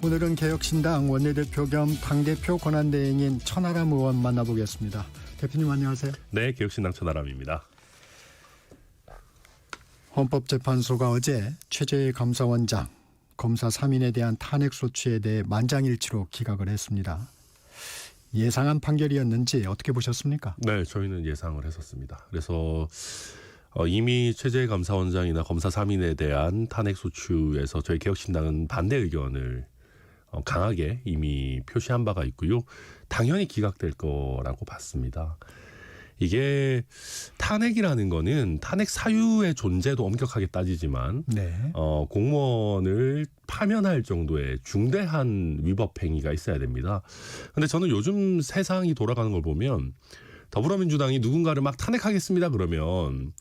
오늘은 개혁신당 원내대표 겸 당대표 권한대행인 천하람 의원 만나보겠습니다. 대표님 안녕하세요. 네, 개혁신당 천하람입니다. 헌법재판소가 어제 최재해 감사원장, 검사 3인에 대한 탄핵소추에 대해 만장일치로 기각을 했습니다. 예상한 판결이었는지 어떻게 보셨습니까? 네, 저희는 예상을 했었습니다. 그래서 이미 최재해 감사원장이나 검사 3인에 대한 탄핵소추에서 저희 개혁신당은 반대 의견을 강하게 이미 표시한 바가 있고요. 당연히 기각될 거라고 봤습니다. 이게 탄핵이라는 거는 탄핵 사유의 존재도 엄격하게 따지지만 공무원을 파면할 정도의 중대한 위법 행위가 있어야 됩니다. 그런데 저는 요즘 세상이 돌아가는 걸 보면 더불어민주당이 누군가를 막 탄핵하겠습니다 그러면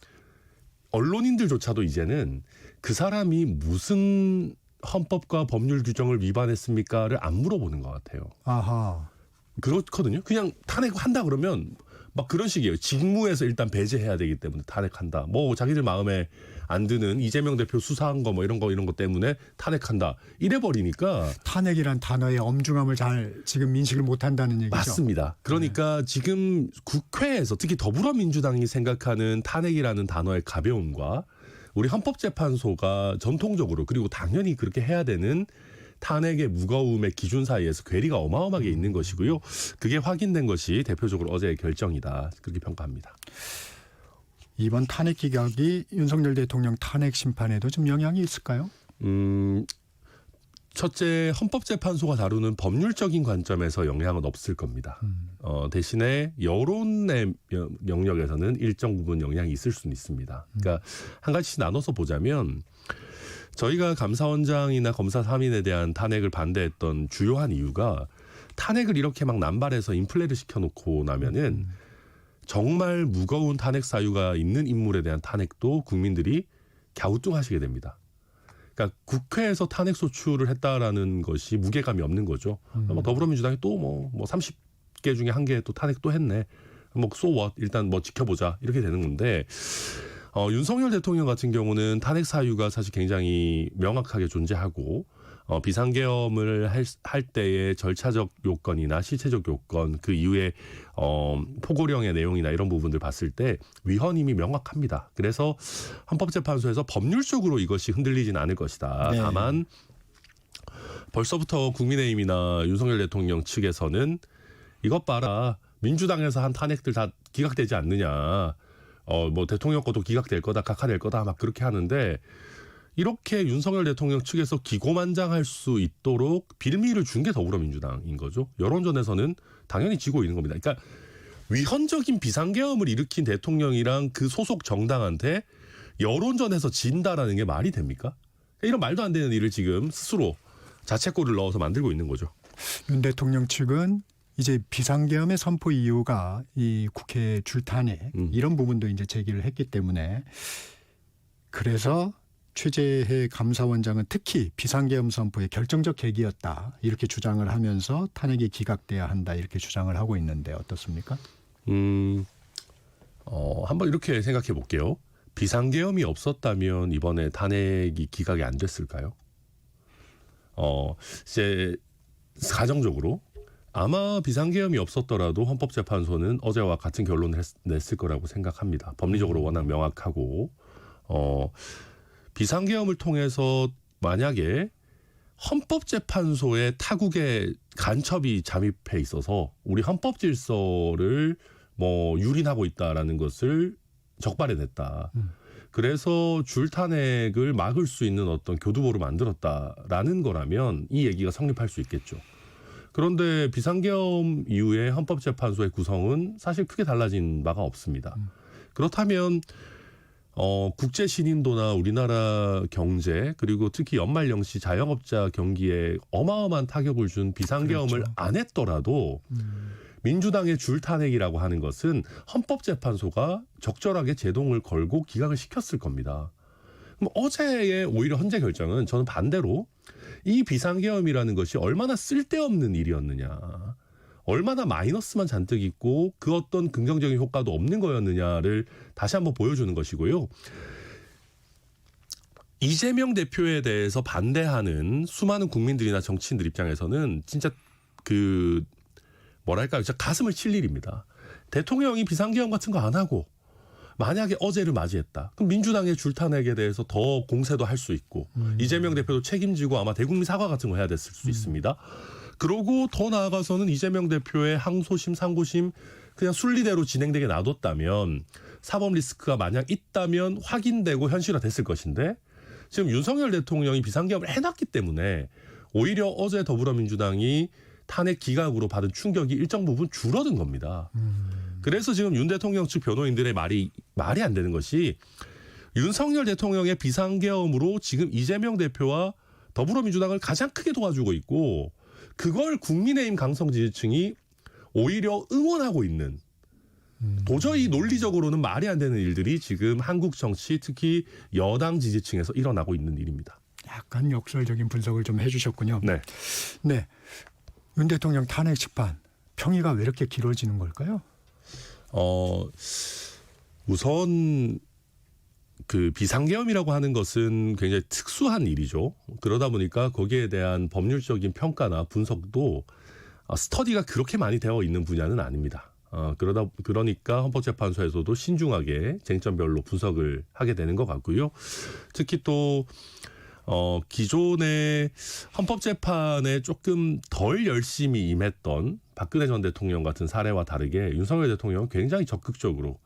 언론인들조차도 이제는 그 사람이 무슨 헌법과 법률 규정을 위반했습니까를 안 물어보는 것 같아요. 아하. 그렇거든요. 그냥 탄핵한다 그러면 막 그런 식이에요. 직무에서 일단 배제해야 되기 때문에 탄핵한다. 뭐 자기들 마음에 안 드는 이재명 대표 수사한 거 뭐 이런 거 때문에 탄핵한다. 이래 버리니까 탄핵이란 단어의 엄중함을 잘 지금 인식을 못한다는 얘기죠. 맞습니다. 그러니까 지금 국회에서 특히 더불어민주당이 생각하는 탄핵이라는 단어의 가벼움과 우리 헌법재판소가 전통적으로 그리고 당연히 그렇게 해야 되는 탄핵의 무거움의 기준 사이에서 괴리가 어마어마하게 있는 것이고요. 그게 확인된 것이 대표적으로 어제의 결정이다. 그렇게 평가합니다. 이번 탄핵 기각이 윤석열 대통령 탄핵 심판에도 좀 영향이 있을까요? 첫째, 헌법재판소가 다루는 법률적인 관점에서 영향은 없을 겁니다. 대신에 여론의 영역에서는 일정 부분 영향이 있을 수는 있습니다. 그러니까 한 가지씩 나눠서 보자면 저희가 감사원장이나 검사 3인에 대한 탄핵을 반대했던 주요한 이유가 탄핵을 이렇게 막 남발해서 인플레를 시켜놓고 나면은 정말 무거운 탄핵 사유가 있는 인물에 대한 탄핵도 국민들이 갸우뚱하시게 됩니다. 그러니까 국회에서 탄핵 소추를 했다라는 것이 무게감이 없는 거죠. 더불어민주당이 또 뭐 30개 중에 한 개 또 탄핵 또 했네. 뭐 so what 일단 뭐 지켜보자 이렇게 되는 건데 윤석열 대통령 같은 경우는 탄핵 사유가 사실 굉장히 명확하게 존재하고 비상계엄을 할 때의 절차적 요건이나 실체적 요건 그 이후에 포고령의 내용이나 이런 부분들 봤을 때 위헌임이 명확합니다. 그래서 헌법재판소에서 법률적으로 이것이 흔들리진 않을 것이다. 네. 다만 벌써부터 국민의힘이나 윤석열 대통령 측에서는 이것 봐라. 민주당에서 한 탄핵들 다 기각되지 않느냐. 뭐 대통령 것도 기각될 거다, 각하될 거다 막 그렇게 하는데 이렇게 윤석열 대통령 측에서 기고만장할 수 있도록 빌미를 준 게 더불어민주당인 거죠. 여론전에서는 당연히 지고 있는 겁니다. 그러니까 위헌적인 비상계엄을 일으킨 대통령이랑 그 소속 정당한테 여론전에서 진다라는 게 말이 됩니까? 이런 말도 안 되는 일을 지금 스스로 자책골을 넣어서 만들고 있는 거죠. 윤 대통령 측은 이제 비상계엄의 선포 이유가 이 국회 줄탄핵 이런 부분도 이제 제기를 했기 때문에 그래서 최재해 감사원장은 특히 비상계엄 선포의 결정적 계기였다 이렇게 주장을 하면서 탄핵이 기각돼야 한다 이렇게 주장을 하고 있는데 어떻습니까? 한번 이렇게 생각해 볼게요. 비상계엄이 없었다면 이번에 탄핵이 기각이 안 됐을까요? 이제 가정적으로 아마 비상계엄이 없었더라도 헌법재판소는 어제와 같은 결론을 냈을 거라고 생각합니다. 법리적으로 워낙 명확하고 비상계엄을 통해서 만약에 헌법재판소의 타국의 간첩이 잠입해 있어서 우리 헌법 질서를 뭐 유린하고 있다라는 것을 적발해냈다. 그래서 줄탄핵을 막을 수 있는 어떤 교두보를 만들었다라는 거라면 이 얘기가 성립할 수 있겠죠. 그런데 비상계엄 이후에 헌법재판소의 구성은 사실 크게 달라진 바가 없습니다. 그렇다면 국제 신인도나 우리나라 경제 그리고 특히 연말연시 자영업자 경기에 어마어마한 타격을 준 비상계엄을 그렇죠. 안 했더라도 민주당의 줄탄핵이라고 하는 것은 헌법재판소가 적절하게 제동을 걸고 기각을 시켰을 겁니다. 그럼 어제의 오히려 헌재 결정은 저는 반대로 이 비상계엄이라는 것이 얼마나 쓸데없는 일이었느냐. 얼마나 마이너스만 잔뜩 있고 그 어떤 긍정적인 효과도 없는 거였느냐를 다시 한번 보여주는 것이고요. 이재명 대표에 대해서 반대하는 수많은 국민들이나 정치인들 입장에서는 진짜 그 뭐랄까요, 진짜 가슴을 칠 일입니다. 대통령이 비상계엄 같은 거 안 하고 만약에 어제를 맞이했다. 그럼 민주당의 줄타내기에 대해서 더 공세도 할 수 있고 이재명 대표도 책임지고 아마 대국민 사과 같은 거 해야 됐을 수 있습니다. 그러고 더 나아가서는 이재명 대표의 항소심, 상고심 그냥 순리대로 진행되게 놔뒀다면 사법 리스크가 만약 있다면 확인되고 현실화됐을 것인데 지금 윤석열 대통령이 비상계엄을 해놨기 때문에 오히려 어제 더불어민주당이 탄핵 기각으로 받은 충격이 일정 부분 줄어든 겁니다. 그래서 지금 윤 대통령 측 변호인들의 말이 안 되는 것이 윤석열 대통령의 비상계엄으로 지금 이재명 대표와 더불어민주당을 가장 크게 도와주고 있고 그걸 국민의힘 강성 지지층이 오히려 응원하고 있는 도저히 논리적으로는 말이 안 되는 일들이 지금 한국 정치 특히 여당 지지층에서 일어나고 있는 일입니다. 약간 역설적인 분석을 좀 해주셨군요. 네. 네. 윤 대통령 탄핵 심판 평의가 왜 이렇게 길어지는 걸까요? 우선 그 비상계엄이라고 하는 것은 굉장히 특수한 일이죠. 그러다 보니까 거기에 대한 법률적인 평가나 분석도 스터디가 그렇게 많이 되어 있는 분야는 아닙니다. 그러니까 헌법재판소에서도 신중하게 쟁점별로 분석을 하게 되는 것 같고요. 특히 또 기존의 헌법재판에 조금 덜 열심히 임했던 박근혜 전 대통령 같은 사례와 다르게 윤석열 대통령은 굉장히 적극적으로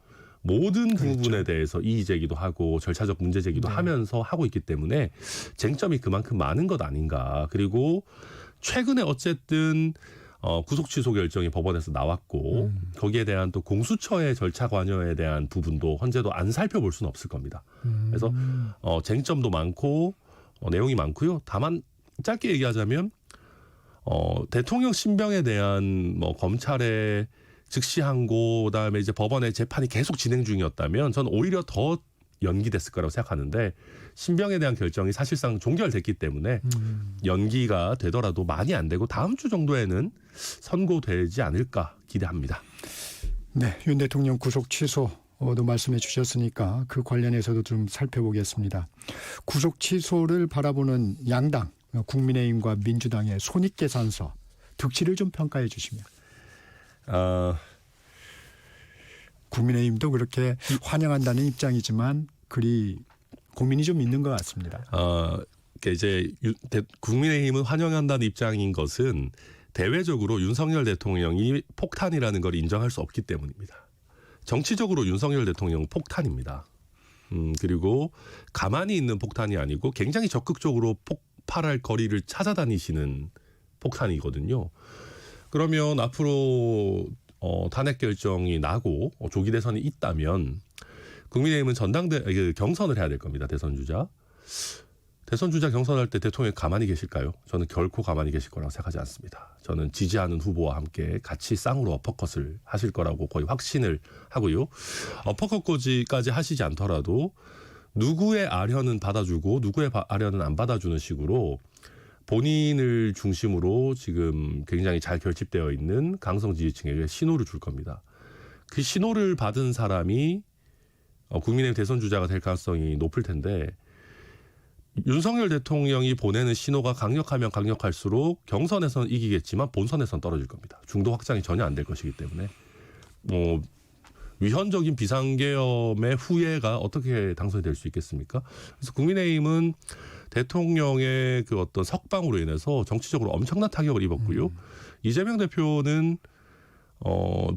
모든 부분에 대해서 이의 제기도 하고 절차적 문제 제기도 하면서 하고 있기 때문에 쟁점이 그만큼 많은 것 아닌가. 그리고 최근에 어쨌든 구속 취소 결정이 법원에서 나왔고 거기에 대한 또 공수처의 절차 관여에 대한 부분도 현재도 안 살펴볼 수는 없을 겁니다. 그래서 쟁점도 많고 내용이 많고요. 다만 짧게 얘기하자면 대통령 신병에 대한 검찰의 즉시 항고 그다음에 이제 법원의 재판이 계속 진행 중이었다면 저는 오히려 더 연기됐을 거라고 생각하는데 신병에 대한 결정이 사실상 종결됐기 때문에 연기가 되더라도 많이 안 되고 다음 주 정도에는 선고되지 않을까 기대합니다. 네, 윤 대통령 구속 취소도 말씀해 주셨으니까 그 관련해서도 좀 살펴보겠습니다. 구속 취소를 바라보는 양당 국민의힘과 민주당의 손익계산서 득실을 좀 평가해 주시면. 국민의힘도 그렇게 환영한다는 입장이지만 그리 고민이 좀 있는 것 같습니다. 이제 국민의힘은 환영한다는 입장인 것은 대외적으로 윤석열 대통령이 폭탄이라는 걸 인정할 수 없기 때문입니다. 정치적으로 윤석열 대통령은 폭탄입니다. 그리고 가만히 있는 폭탄이 아니고 굉장히 적극적으로 폭발할 거리를 찾아다니시는 폭탄이거든요. 그러면 앞으로 탄핵 결정이 나고 조기 대선이 있다면 국민의힘은 경선을 해야 될 겁니다. 대선 주자 경선할 때 대통령이 가만히 계실까요? 저는 결코 가만히 계실 거라고 생각하지 않습니다. 저는 지지하는 후보와 함께 같이 쌍으로 어퍼컷을 하실 거라고 거의 확신을 하고요. 어퍼컷까지 하시지 않더라도 누구의 아련은 받아주고 누구의 아련은 안 받아주는 식으로 본인을 중심으로 지금 굉장히 잘 결집되어 있는 강성 지지층에게 신호를 줄 겁니다. 그 신호를 받은 사람이 국민의힘 대선 주자가 될 가능성이 높을 텐데 윤석열 대통령이 보내는 신호가 강력하면 강력할수록 경선에서는 이기겠지만 본선에서는 떨어질 겁니다. 중도 확장이 전혀 안 될 것이기 때문에 위헌적인 비상계엄의 후예가 어떻게 당선이 될 수 있겠습니까? 그래서 국민의힘은 대통령의 그 어떤 석방으로 인해서 정치적으로 엄청난 타격을 입었고요. 이재명 대표는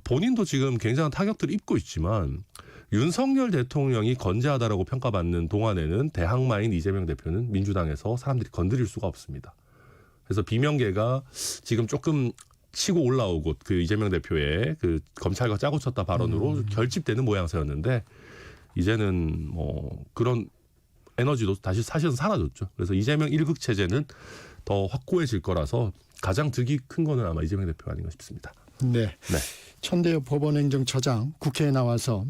본인도 지금 굉장한 타격들을 입고 있지만 윤석열 대통령이 건재하다라고 평가받는 동안에는 대항마인 이재명 대표는 민주당에서 사람들이 건드릴 수가 없습니다. 그래서 비명계가 지금 조금 치고 올라오고 그 이재명 대표의 그 검찰과 짜고 쳤다 발언으로 결집되는 모양새였는데 이제는 그런 에너지도 다시 사실은 사라졌죠. 그래서 이재명 1극 체제는 더 확고해질 거라서 가장 득이 큰 거는 아마 이재명 대표 아닌가 싶습니다. 네. 천대엽 법원행정처장 국회에 나와서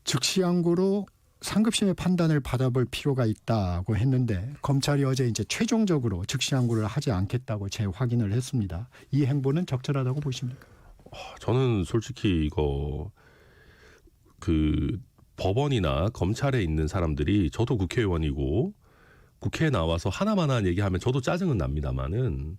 즉시항고로 상급심의 판단을 받아볼 필요가 있다고 했는데 검찰이 어제 이제 최종적으로 즉시항고를 하지 않겠다고 재확인을 했습니다. 이 행보는 적절하다고 보십니까? 저는 솔직히 이거 법원이나 검찰에 있는 사람들이 저도 국회의원이고 국회에 나와서 하나만한 얘기하면 저도 짜증은 납니다만은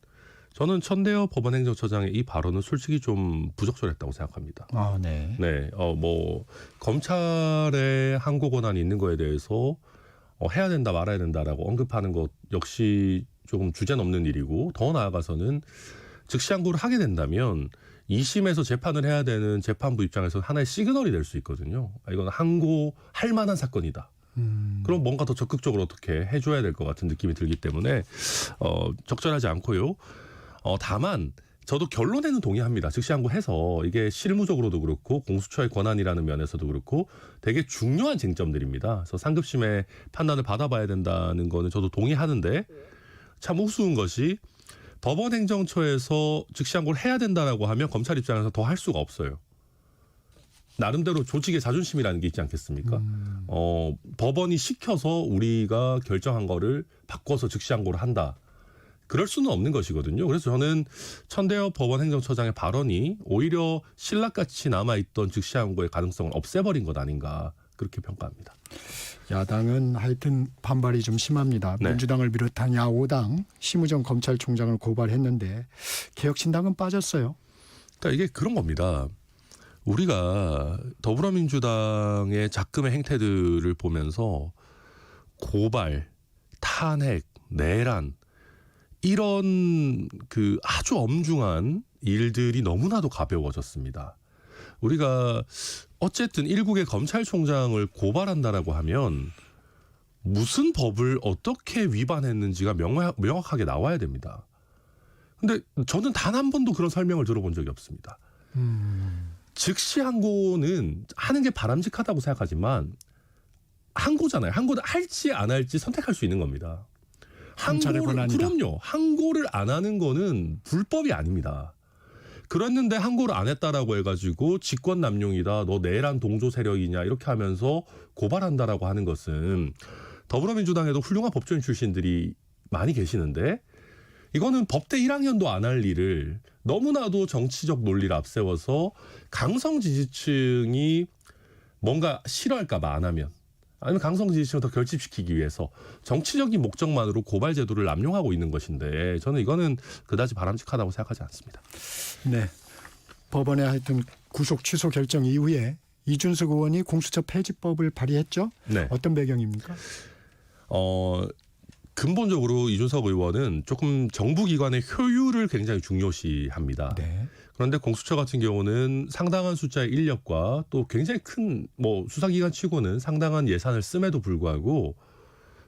저는 천대엽 법원행정처장의 이 발언은 솔직히 좀 부적절했다고 생각합니다. 아, 네. 네, 뭐 검찰의 항고 권한이 있는 거에 대해서 해야 된다 말아야 된다라고 언급하는 것 역시 조금 주제넘는 일이고 더 나아가서는 즉시 항고를 하게 된다면 2심에서 재판을 해야 되는 재판부 입장에서 하나의 시그널이 될 수 있거든요. 이건 항고할 만한 사건이다. 그럼 뭔가 더 적극적으로 어떻게 해줘야 될 것 같은 느낌이 들기 때문에 적절하지 않고요. 다만 저도 결론에는 동의합니다. 즉시 항고해서 이게 실무적으로도 그렇고 공수처의 권한이라는 면에서도 그렇고 되게 중요한 쟁점들입니다. 그래서 상급심의 판단을 받아봐야 된다는 거는 저도 동의하는데 참 우스운 것이 법원행정처에서 즉시 항고를 해야 된다라고 하면 검찰 입장에서 더 할 수가 없어요. 나름대로 조직의 자존심이라는 게 있지 않겠습니까? 법원이 시켜서 우리가 결정한 거를 바꿔서 즉시 항고를 한다. 그럴 수는 없는 것이거든요. 그래서 저는 천대엽 법원행정처장의 발언이 오히려 신락같이 남아있던 즉시 항고의 가능성을 없애버린 것 아닌가 그렇게 평가합니다. 야당은 하여튼 반발이 좀 심합니다. 네. 민주당을 비롯한 야5당 심우정 검찰총장을 고발했는데 개혁신당은 빠졌어요. 그러니까 이게 그런 겁니다. 우리가 더불어민주당의 작금의 행태들을 보면서 고발, 탄핵, 내란 이런 그 아주 엄중한 일들이 너무나도 가벼워졌습니다. 우리가 어쨌든 일국의 검찰총장을 고발한다라고 하면 무슨 법을 어떻게 위반했는지가 명확하게 나와야 됩니다. 근데 저는 단 한 번도 그런 설명을 들어본 적이 없습니다. 즉시 항고는 하는 게 바람직하다고 생각하지만 항고잖아요. 항고를 할지 안 할지 선택할 수 있는 겁니다. 검찰의 권한이다. 그럼요. 항고를 안 하는 거는 불법이 아닙니다. 그랬는데 항고를 안 했다라고 해가지고 직권 남용이다. 너 내란 동조 세력이냐 이렇게 하면서 고발한다라고 하는 것은 더불어민주당에도 훌륭한 법조인 출신들이 많이 계시는데 이거는 법대 1학년도 안 할 일을 너무나도 정치적 논리를 앞세워서 강성 지지층이 뭔가 싫어할까 봐 안 하면 아니면 강성 지지층을 더 결집시키기 위해서 정치적인 목적만으로 고발 제도를 남용하고 있는 것인데 저는 이거는 그다지 바람직하다고 생각하지 않습니다. 네. 법원의 하여튼 구속 취소 결정 이후에 이준석 의원이 공수처 폐지법을 발의했죠. 네. 어떤 배경입니까? 근본적으로 이준석 의원은 조금 정부기관의 효율을 굉장히 중요시합니다. 네. 그런데 공수처 같은 경우는 상당한 숫자의 인력과 또 굉장히 큰 뭐 수사기관 치고는 상당한 예산을 씀에도 불구하고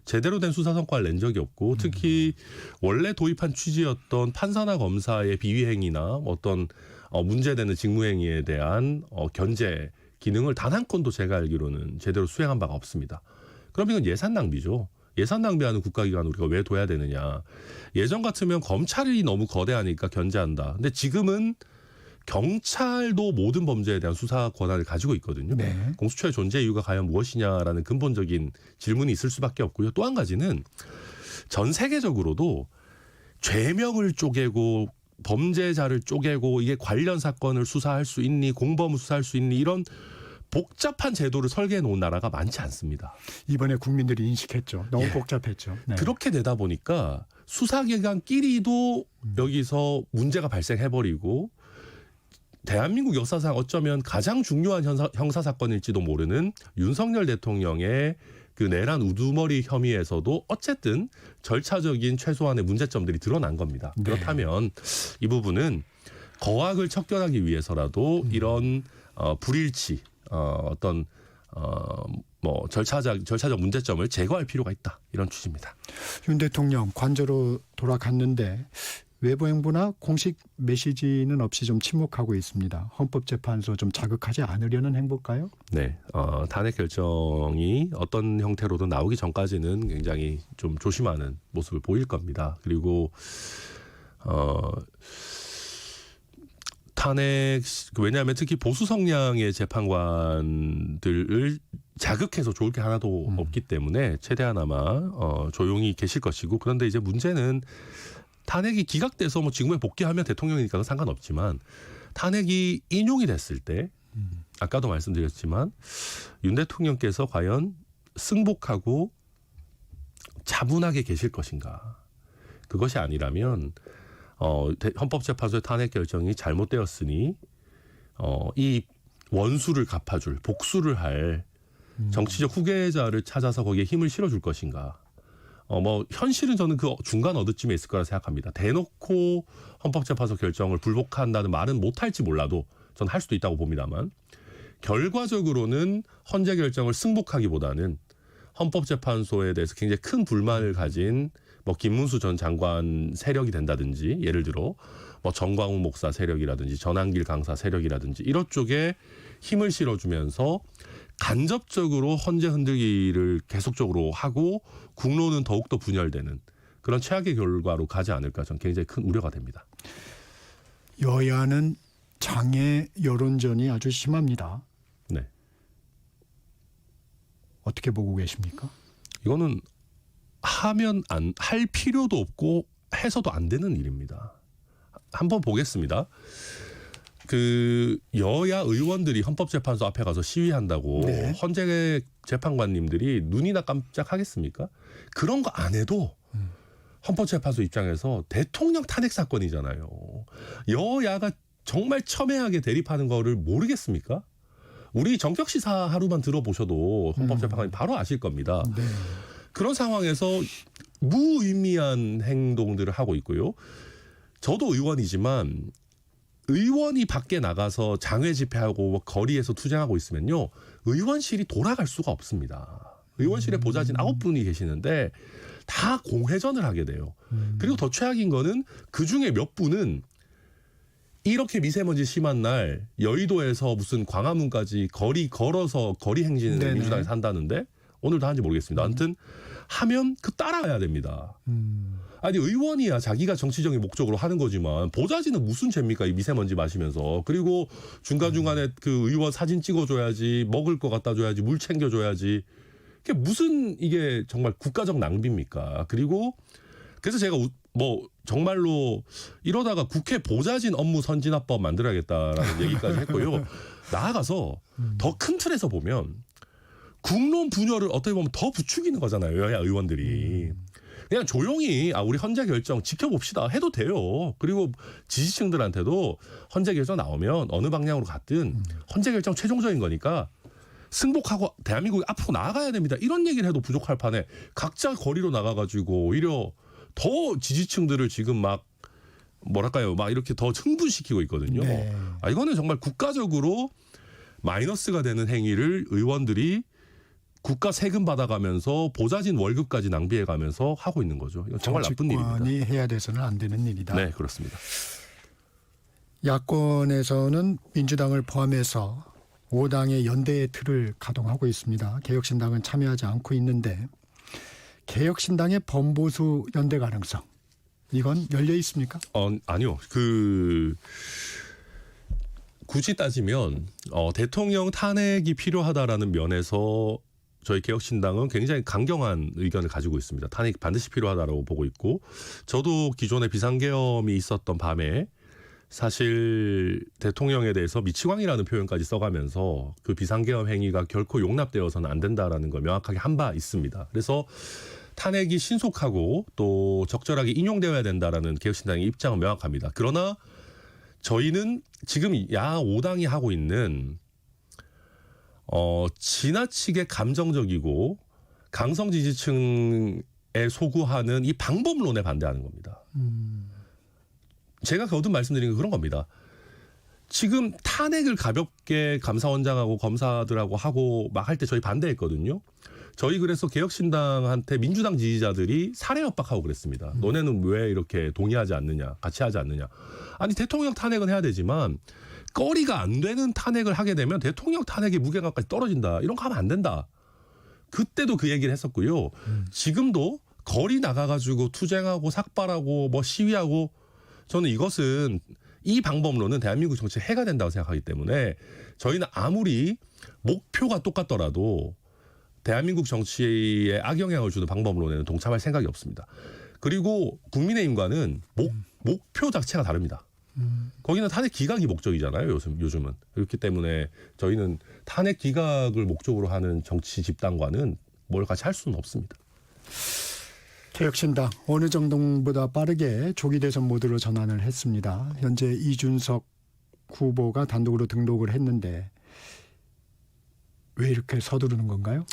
제대로 된 수사 성과를 낸 적이 없고 특히 원래 도입한 취지였던 판사나 검사의 비위행위나 어떤 문제되는 직무행위에 대한 견제 기능을 단 한 건도 제가 알기로는 제대로 수행한 바가 없습니다. 그럼 이건 예산 낭비죠. 예산 낭비하는 국가기관을 우리가 왜 둬야 되느냐. 예전 같으면 검찰이 너무 거대하니까 견제한다. 근데 지금은 경찰도 모든 범죄에 대한 수사 권한을 가지고 있거든요. 네. 공수처의 존재 이유가 과연 무엇이냐라는 근본적인 질문이 있을 수밖에 없고요. 또 한 가지는 전 세계적으로도 죄명을 쪼개고 범죄자를 쪼개고 이게 관련 사건을 수사할 수 있니 공범을 수사할 수 있니 이런 복잡한 제도를 설계해 놓은 나라가 많지 않습니다. 이번에 국민들이 인식했죠. 너무 예. 복잡했죠. 네. 그렇게 되다 보니까 수사기관끼리도 여기서 문제가 발생해버리고 대한민국 역사상 어쩌면 가장 중요한 형사사건일지도 모르는 윤석열 대통령의 그 내란 우두머리 혐의에서도 어쨌든 절차적인 최소한의 문제점들이 드러난 겁니다. 네. 그렇다면 이 부분은 거악을 척결하기 위해서라도 이런 불일치 어떤 뭐 절차적 문제점을 제거할 필요가 있다 이런 취지입니다. 윤 대통령 관저로 돌아갔는데 외부행보나 공식 메시지는 없이 좀 침묵하고 있습니다. 헌법재판소 좀 자극하지 않으려는 행보일까요? 네, 탄핵 결정이 어떤 형태로든 나오기 전까지는 굉장히 좀 조심하는 모습을 보일 겁니다. 그리고 탄핵 왜냐하면 특히 보수 성향의 재판관들을 자극해서 좋을 게 하나도 없기 때문에 최대한 아마 조용히 계실 것이고 그런데 이제 문제는 탄핵이 기각돼서 뭐 직무에 복귀하면 대통령이니까 상관없지만 탄핵이 인용이 됐을 때 아까도 말씀드렸지만 윤 대통령께서 과연 승복하고 차분하게 계실 것인가. 그것이 아니라면 헌법재판소의 탄핵 결정이 잘못되었으니 이 원수를 갚아줄 복수를 할 정치적 후계자를 찾아서 거기에 힘을 실어줄 것인가. 현실은 저는 그 중간 어디쯤에 있을 거라 생각합니다. 대놓고 헌법재판소 결정을 불복한다는 말은 못할지 몰라도 저는 할 수도 있다고 봅니다만 결과적으로는 헌재 결정을 승복하기보다는 헌법재판소에 대해서 굉장히 큰 불만을 가진 김문수 전 장관 세력이 된다든지 예를 들어 정광훈 목사 세력이라든지 전한길 강사 세력이라든지 이런 쪽에 힘을 실어주면서 간접적으로 헌재 흔들기를 계속적으로 하고 국론은 더욱더 분열되는 그런 최악의 결과로 가지 않을까 저는 굉장히 큰 우려가 됩니다. 여야는 장애 여론전이 아주 심합니다. 네. 어떻게 보고 계십니까? 이거는 하면 할 필요도 없고 해서도 안 되는 일입니다. 한번 보겠습니다. 그 여야 의원들이 헌법재판소 앞에 가서 시위한다고 네. 헌재 재판관님들이 눈이나 깜짝하겠습니까? 그런 거 안 해도 헌법재판소 입장에서 대통령 탄핵 사건이잖아요. 여야가 정말 첨예하게 대립하는 거를 모르겠습니까? 우리 정격시사 하루만 들어보셔도 헌법재판관이 바로 아실 겁니다. 네. 그런 상황에서 무의미한 행동들을 하고 있고요. 저도 의원이지만 의원이 밖에 나가서 장외 집회하고 거리에서 투쟁하고 있으면요. 의원실이 돌아갈 수가 없습니다. 의원실에 보좌진 9분이 계시는데 다 공회전을 하게 돼요. 그리고 더 최악인 거는 그중에 몇 분은 이렇게 미세먼지 심한 날 여의도에서 무슨 광화문까지 걸어서 거리 행진을 네네. 민주당에서 한다는데 오늘도 하는지 모르겠습니다. 아무튼 하면 따라가야 됩니다. 아니 의원이야 자기가 정치적인 목적으로 하는 거지만 보좌진은 무슨 죄입니까? 이 미세먼지 마시면서. 그리고 중간중간에 그 의원 사진 찍어줘야지, 먹을 거 갖다 줘야지, 물 챙겨줘야지. 이게 무슨 이게 정말 국가적 낭비입니까? 그리고 그래서 제가 정말로 이러다가 국회 보좌진 업무 선진화법 만들어야겠다라는 얘기까지 했고요. 나아가서 더 큰 틀에서 보면 국론 분열을 어떻게 보면 더 부추기는 거잖아요. 여야 의원들이. 그냥 조용히 우리 헌재 결정 지켜봅시다 해도 돼요. 그리고 지지층들한테도 헌재 결정 나오면 어느 방향으로 갔든 헌재 결정 최종적인 거니까 승복하고 대한민국이 앞으로 나아가야 됩니다. 이런 얘기를 해도 부족할 판에 각자 거리로 나가가지고 오히려 더 지지층들을 지금 막 이렇게 더 흥분시키고 있거든요. 네. 이거는 정말 국가적으로 마이너스가 되는 행위를 의원들이 국가 세금 받아가면서 보좌진 월급까지 낭비해가면서 하고 있는 거죠. 이건 정말 나쁜 일입니다. 정치권이 해야 돼서는 안 되는 일이다. 네, 그렇습니다. 야권에서는 민주당을 포함해서 5당의 연대의 틀을 가동하고 있습니다. 개혁신당은 참여하지 않고 있는데 개혁신당의 범보수 연대 가능성 이건 열려 있습니까? 아니요. 굳이 따지면 대통령 탄핵이 필요하다라는 면에서 저희 개혁신당은 굉장히 강경한 의견을 가지고 있습니다. 탄핵이 반드시 필요하다고 보고 있고 저도 기존에 비상계엄이 있었던 밤에 사실 대통령에 대해서 미치광이라는 표현까지 써가면서 그 비상계엄 행위가 결코 용납되어서는 안 된다라는 걸 명확하게 한 바 있습니다. 그래서 탄핵이 신속하고 또 적절하게 인용되어야 된다라는 개혁신당의 입장은 명확합니다. 그러나 저희는 지금 야 5당이 하고 있는 지나치게 감정적이고 강성 지지층에 소구하는 이 방법론에 반대하는 겁니다. 제가 거듭 말씀드린 건 그런 겁니다. 지금 탄핵을 가볍게 감사원장하고 검사들하고 하고 막 할 때 저희 반대했거든요. 저희 그래서 개혁신당한테 민주당 지지자들이 살해 협박하고 그랬습니다. 너네는 왜 이렇게 동의하지 않느냐, 같이 하지 않느냐. 아니 대통령 탄핵은 해야 되지만 거리가 안 되는 탄핵을 하게 되면 대통령 탄핵의 무게감까지 떨어진다. 이런 거 하면 안 된다. 그때도 그 얘기를 했었고요. 지금도 거리 나가가지고 투쟁하고 삭발하고 시위하고 저는 이것은 이 방법론은 대한민국 정치에 해가 된다고 생각하기 때문에 저희는 아무리 목표가 똑같더라도 대한민국 정치에 악영향을 주는 방법론에는 동참할 생각이 없습니다. 그리고 국민의힘과는 목표 자체가 다릅니다. 거기는 탄핵 기각이 목적이잖아요. 요즘은. 그렇기 때문에 저희는 탄핵 기각을 목적으로 하는 정치 집단과는 뭘 같이 할 수는 없습니다. 개혁신당 어느 정도보다 빠르게 조기 대선 모드로 전환을 했습니다. 현재 이준석 후보가 단독으로 등록을 했는데 왜 이렇게 서두르는 건가요?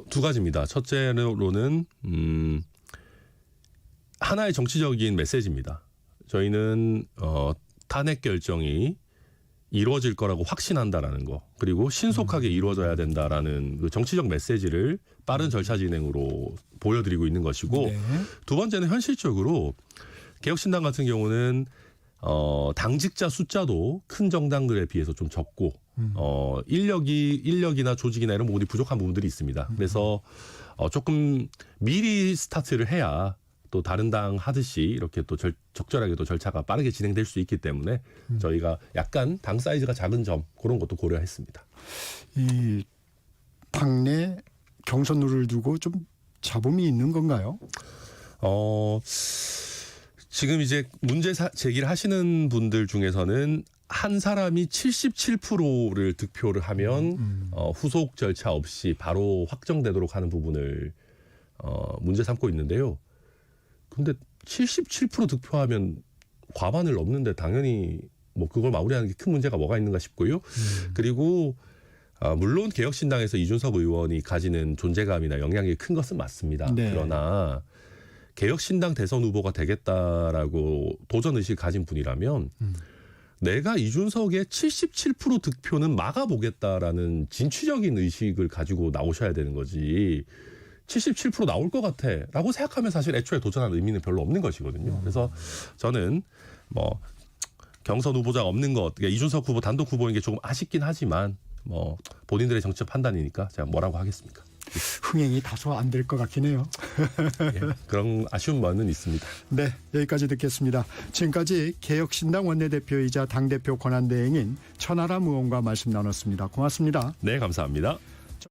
두 가지입니다. 첫째로는 하나의 정치적인 메시지입니다. 저희는 탄핵 결정이 이루어질 거라고 확신한다라는 거, 그리고 신속하게 이루어져야 된다라는 그 정치적 메시지를 빠른 절차 진행으로 보여드리고 있는 것이고, 네. 두 번째는 현실적으로 개혁신당 같은 경우는 당직자 숫자도 큰 정당들에 비해서 좀 적고 인력이나 조직이나 이런 부분이 부족한 부분들이 있습니다. 그래서 조금 미리 스타트를 해야 또 다른 당 하듯이 이렇게 또 적절하게 또 절차가 빠르게 진행될 수 있기 때문에 저희가 약간 당 사이즈가 작은 점 그런 것도 고려했습니다. 이 당내 경선 룰을 두고 좀 잡음이 있는 건가요? 지금 이제 문제 제기를 하시는 분들 중에서는 한 사람이 77%를 득표를 하면 후속 절차 없이 바로 확정되도록 하는 부분을 문제 삼고 있는데요. 근데 77% 득표하면 과반을 넘는데 당연히 뭐 그걸 마무리하는 게 큰 문제가 뭐가 있는가 싶고요. 그리고 물론 개혁신당에서 이준석 의원이 가지는 존재감이나 영향력이 큰 것은 맞습니다. 네. 그러나 개혁신당 대선 후보가 되겠다라고 도전의식을 가진 분이라면 내가 이준석의 77% 득표는 막아보겠다라는 진취적인 의식을 가지고 나오셔야 되는 거지, 77% 나올 것 같아라고 생각하면 사실 애초에 도전하는 의미는 별로 없는 것이거든요. 그래서 저는 뭐 경선 후보자가 없는 것, 그러니까 이준석 후보 단독 후보인 게 조금 아쉽긴 하지만 뭐 본인들의 정치적 판단이니까 제가 뭐라고 하겠습니까? 흥행이 다소 안 될 것 같긴 해요. 예, 그런 아쉬운 면은 있습니다. 네, 여기까지 듣겠습니다. 지금까지 개혁신당 원내대표이자 당대표 권한대행인 천하람 의원과 말씀 나눴습니다. 고맙습니다. 네, 감사합니다.